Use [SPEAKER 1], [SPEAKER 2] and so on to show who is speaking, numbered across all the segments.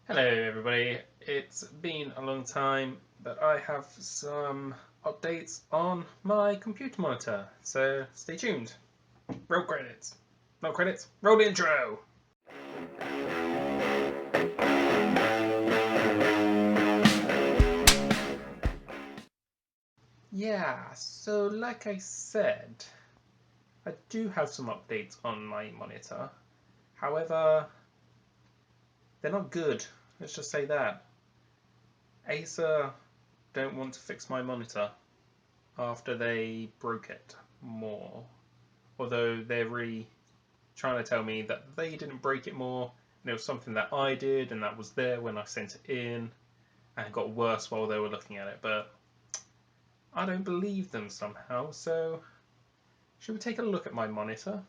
[SPEAKER 1] Hello everybody, it's been a long time, but I have some updates on my computer monitor, so stay tuned. Roll credits. No credits, roll the intro! Yeah, so like I said, I do have some updates on my monitor. However, they're not good, let's just say that. Acer don't want to fix my monitor after they broke it more. Although they're really trying to tell me that they didn't break it more and it was something that I did and that was there when I sent it in and it got worse while they were looking at it, but I don't believe them somehow. So should we take a look at my monitor?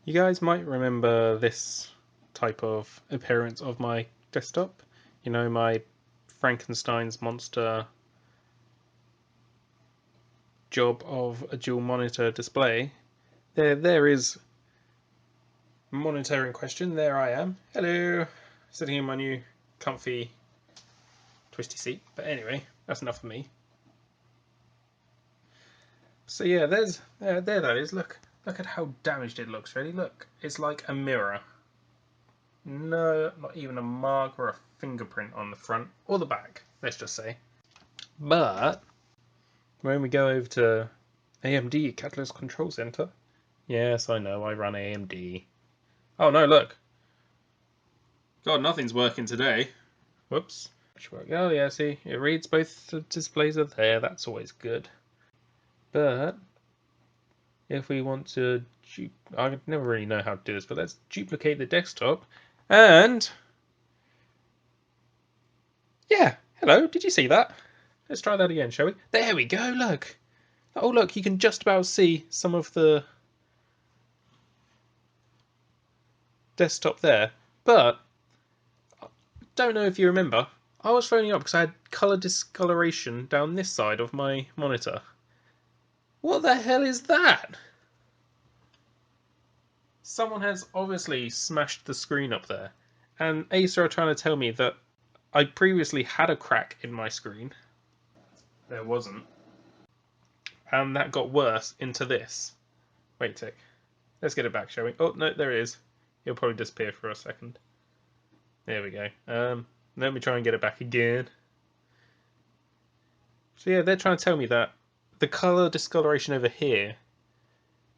[SPEAKER 1] You guys might remember this type of appearance of my desktop, you know, my Frankenstein's monster job of a dual monitor display. There is monitor in question. There I am. Hello, sitting in my new comfy twisty seat. But anyway, that's enough for me. So yeah, there that is. Look at how damaged it looks. Really, look. It's like a mirror. No, not even a mark or a fingerprint on the front or the back. Let's just say. But when we go over to AMD Catalyst Control Center, yes, I know I run AMD. Oh no, look. God, nothing's working today. Whoops. Oh yeah, see, it reads both the displays are there. That's always good. But if we want to, I never really know how to do this, but let's duplicate the desktop. And yeah, hello. Did you see that? Let's try that again, shall we? There we go. Look. Oh look, you can just about see some of the desktop there. But don't know if you remember. I was phoning up because I had color discoloration down this side of my monitor. What the hell is that? Someone has obviously smashed the screen up there, and Acer are trying to tell me that I previously had a crack in my screen. There wasn't. And that got worse into this. Wait a tick. Let's get it back, shall we? Oh, no, there it is. It'll probably disappear for a second. There we go. Let me try and get it back again. So yeah, they're trying to tell me that the colour discoloration over here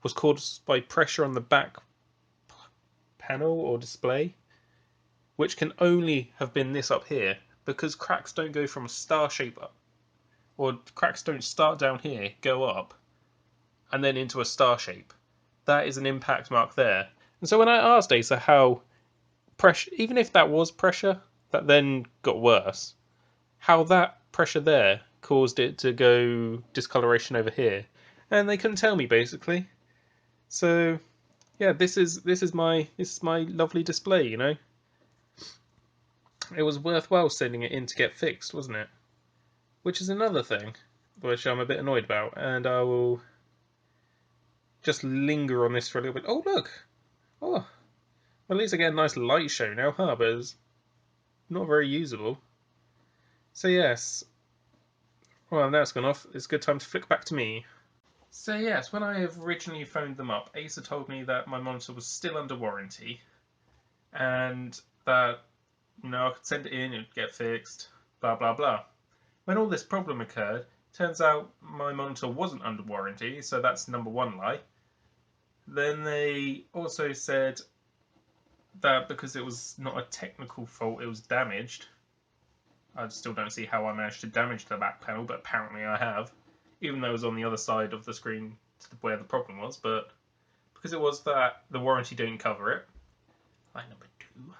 [SPEAKER 1] was caused by pressure on the back panel or display, which can only have been this up here, because cracks don't go from a star shape up, or cracks don't start down here, go up, and then into a star shape. That is an impact mark there. And so when I asked Acer how pressure, even if that was pressure that then got worse, how that pressure there caused it to go discoloration over here, and they couldn't tell me basically. So yeah, this is my lovely display, you know. It was worthwhile sending it in to get fixed, wasn't it? Which is another thing which I'm a bit annoyed about, and I will just linger on this for a little bit. Oh look! Oh, well, at least I get a nice light show now, huh? But it's not very usable. So yes, well now it's gone off. It's a good time to flick back to me. So yes, when I originally phoned them up, Acer told me that my monitor was still under warranty, and that I could send it in, it'd get fixed, blah blah blah. When all this problem occurred, turns out my monitor wasn't under warranty, so that's number one lie. Then they also said that because it was not a technical fault, it was damaged. I still don't see how I managed to damage the back panel, but apparently I have, even though it was on the other side of the screen to where the problem was. But because it was that, the warranty didn't cover it. Lie number two.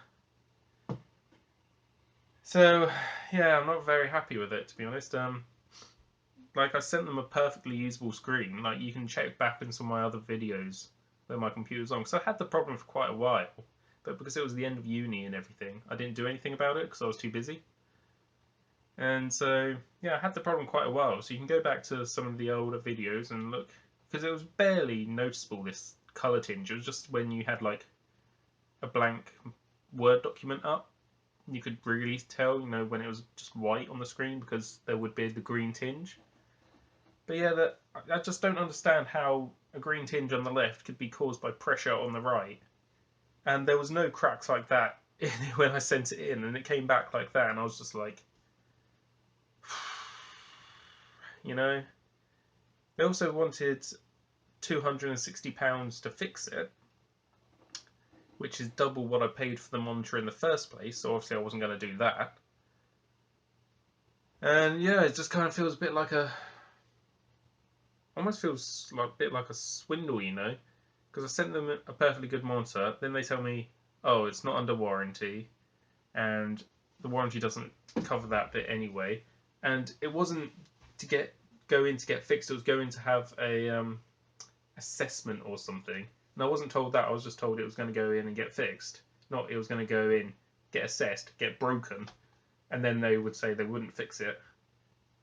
[SPEAKER 1] So yeah, I'm not very happy with it, to be honest. Like, I sent them a perfectly usable screen. Like, you can check back in some of my other videos where my computer's on, because I had the problem for quite a while, but because it was the end of uni and everything, I didn't do anything about it because I was too busy. And so yeah, I had the problem quite a while, so you can go back to some of the older videos and look, because it was barely noticeable, this colour tinge. It was just when you had like a blank Word document up, you could really tell, you know, when it was just white on the screen because there would be the green tinge. But yeah, I just don't understand how a green tinge on the left could be caused by pressure on the right. And there was no cracks like that when I sent it in, and it came back like that, and I was just like, you know. They also wanted £260 to fix it, which is double what I paid for the monitor in the first place, so obviously I wasn't going to do that. And yeah, it just kind of feels a bit like almost feels like a bit like a swindle, you know, because I sent them a perfectly good monitor, then they tell me, oh, it's not under warranty, and the warranty doesn't cover that bit anyway, and it wasn't to go in to get fixed, it was going to have a assessment or something. And I wasn't told that, I was just told it was going to go in and get fixed. Not it was going to go in, get assessed, get broken, and then they would say they wouldn't fix it,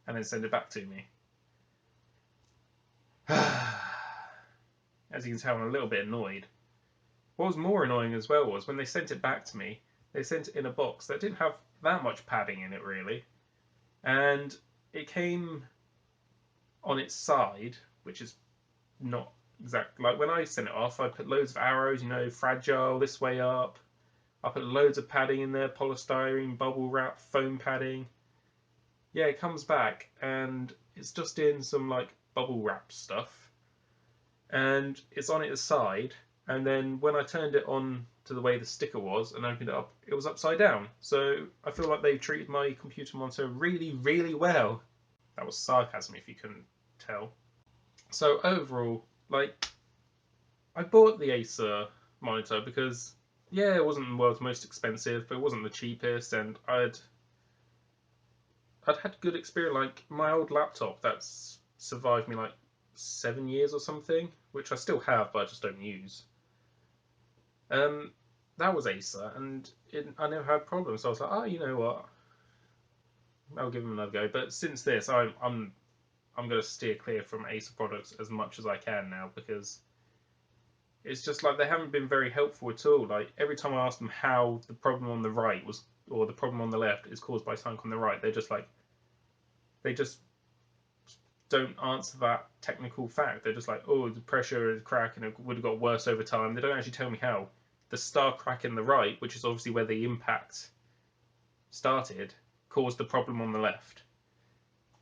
[SPEAKER 1] and then send it back to me. As you can tell, I'm a little bit annoyed. What was more annoying as well was when they sent it back to me, they sent it in a box that didn't have that much padding in it really. And it came on its side, which is not exactly like when I sent it off, I put loads of arrows, you know, fragile this way up. I put loads of padding in there, polystyrene, bubble wrap, foam padding. Yeah, it comes back and it's just in some like bubble wrap stuff. And it's on its side. And then when I turned it on to the way the sticker was and opened it up, it was upside down. So I feel like they've treated my computer monitor really, really well. That was sarcasm if you couldn't tell. So overall, like, I bought the Acer monitor because, yeah, it wasn't the world's most expensive, but it wasn't the cheapest, and I'd had good experience. Like my old laptop, that's survived me like 7 years or something, which I still have, but I just don't use. That was Acer, and I never had problems. So I was like, oh, you know what? I'll give them another go. But since this, I'm going to steer clear from Acer products as much as I can now because it's just like they haven't been very helpful at all. Like every time I ask them how the problem on the right was, or the problem on the left is caused by something on the right, they're just like, they just don't answer that technical fact. They're just like, oh, the pressure is crack and it would have got worse over time. They don't actually tell me how. The star crack in the right, which is obviously where the impact started, caused the problem on the left.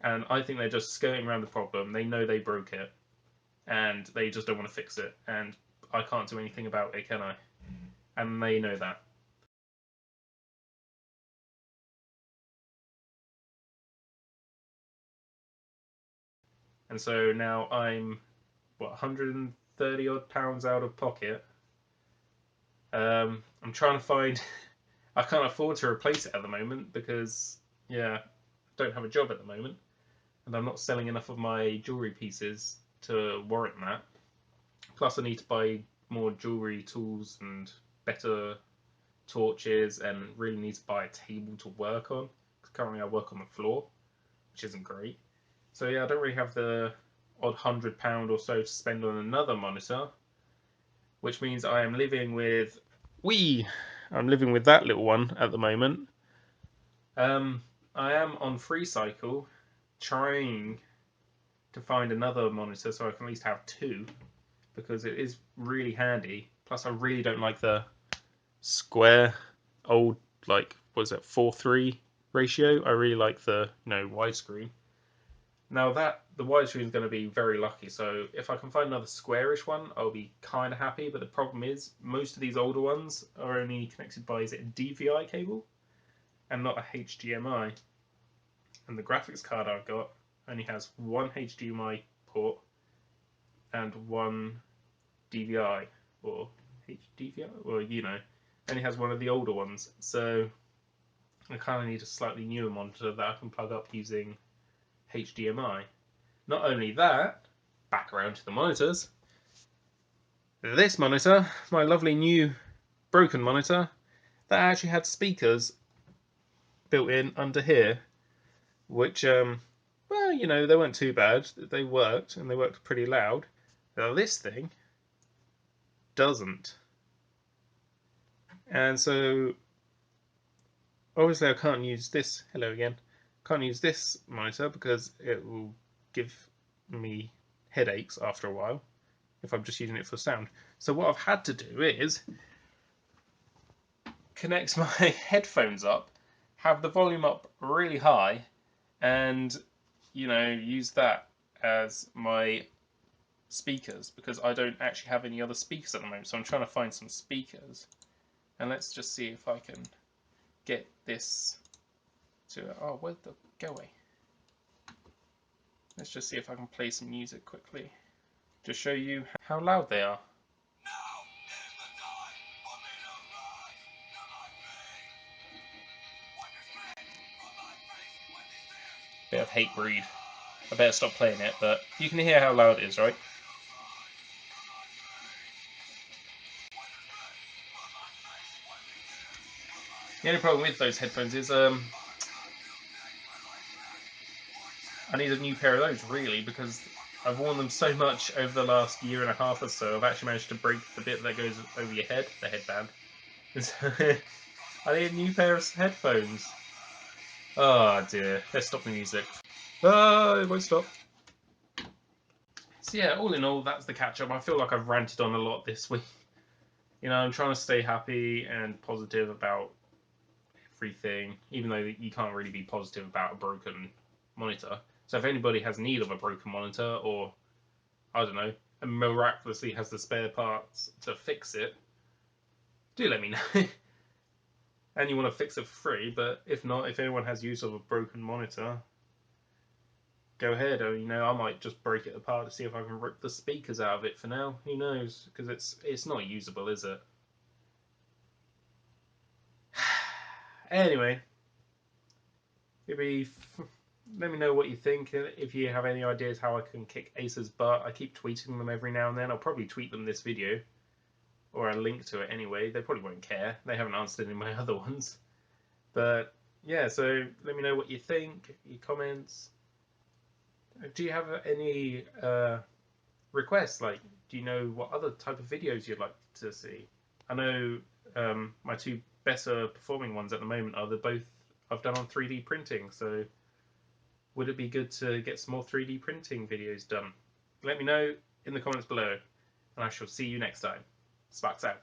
[SPEAKER 1] And I think they're just skirting around the problem. They know they broke it, and they just don't want to fix it. And I can't do anything about it, can I? And they know that. And so now I'm, what, 130 odd pounds out of pocket. I'm trying to find. I can't afford to replace it at the moment because, yeah, I don't have a job at the moment, and I'm not selling enough of my jewellery pieces to warrant that. Plus, I need to buy more jewellery tools and better torches, and really need to buy a table to work on. Because currently I work on the floor, which isn't great. So yeah, I don't really have the odd £100 or so to spend on another monitor, which means I am living with I'm living with that little one at the moment. I am on FreeCycle trying to find another monitor so I can at least have two, because it is really handy. Plus, I really don't like the square old, like, what is it, 4:3 ratio. I really like the, you know, widescreen. Now that the widescreen is going to be very lucky, so if I can find another squarish one, I'll be kind of happy. But the problem is, most of these older ones are only connected by, is it a DVI cable, and not a HDMI. And the graphics card I've got only has one HDMI port and one DVI, or HDVI, or you know, only has one of the older ones. So I kind of need a slightly newer monitor that I can plug up using HDMI. Not only that, back around to the monitors. This monitor, my lovely new broken monitor, that actually had speakers built in under here, which, well, you know, they weren't too bad. They worked, and they worked pretty loud. Now this thing doesn't. And so Obviously I can't use this, hello again, can't use this monitor because it will give me headaches after a while if I'm just using it for sound. So what I've had to do is connect my headphones up, have the volume up really high, and use that as my speakers, because I don't actually have any other speakers at the moment. So I'm trying to find some speakers, and let's just see if I can get this to, oh, where'd the go away? Let's just see if I can play some music quickly to show you how loud they are. Bit of hate breed. I better stop playing it, but you can hear how loud it is, right? The only problem with those headphones is I need a new pair of those, really, because I've worn them so much over the last year and a half or so. I've actually managed to break the bit that goes over your head, the headband. I need a new pair of headphones. Oh dear, let's stop the music. Oh, it won't stop. So yeah, all in all, that's the catch up. I feel like I've ranted on a lot this week. I'm trying to stay happy and positive about everything, even though you can't really be positive about a broken monitor. So if anybody has need of a broken monitor, or I don't know, and miraculously has the spare parts to fix it, do let me know. And you want to fix it for free, but if not, if anyone has use of a broken monitor, go ahead. Or, I might just break it apart to see if I can rip the speakers out of it for now. Who knows? Because it's not usable, is it? Anyway, maybe let me know what you think. If you have any ideas how I can kick Acer's butt, I keep tweeting them every now and then. I'll probably tweet them this video, or a link to it anyway. They probably won't care. They haven't answered any of my other ones. But yeah, so let me know what you think, your comments. Do you have any requests? Like, do you know what other type of videos you'd like to see? I know my two better performing ones at the moment are the both I've done on 3D printing, so would it be good to get some more 3D printing videos done? Let me know in the comments below, and I shall see you next time. Sparks out.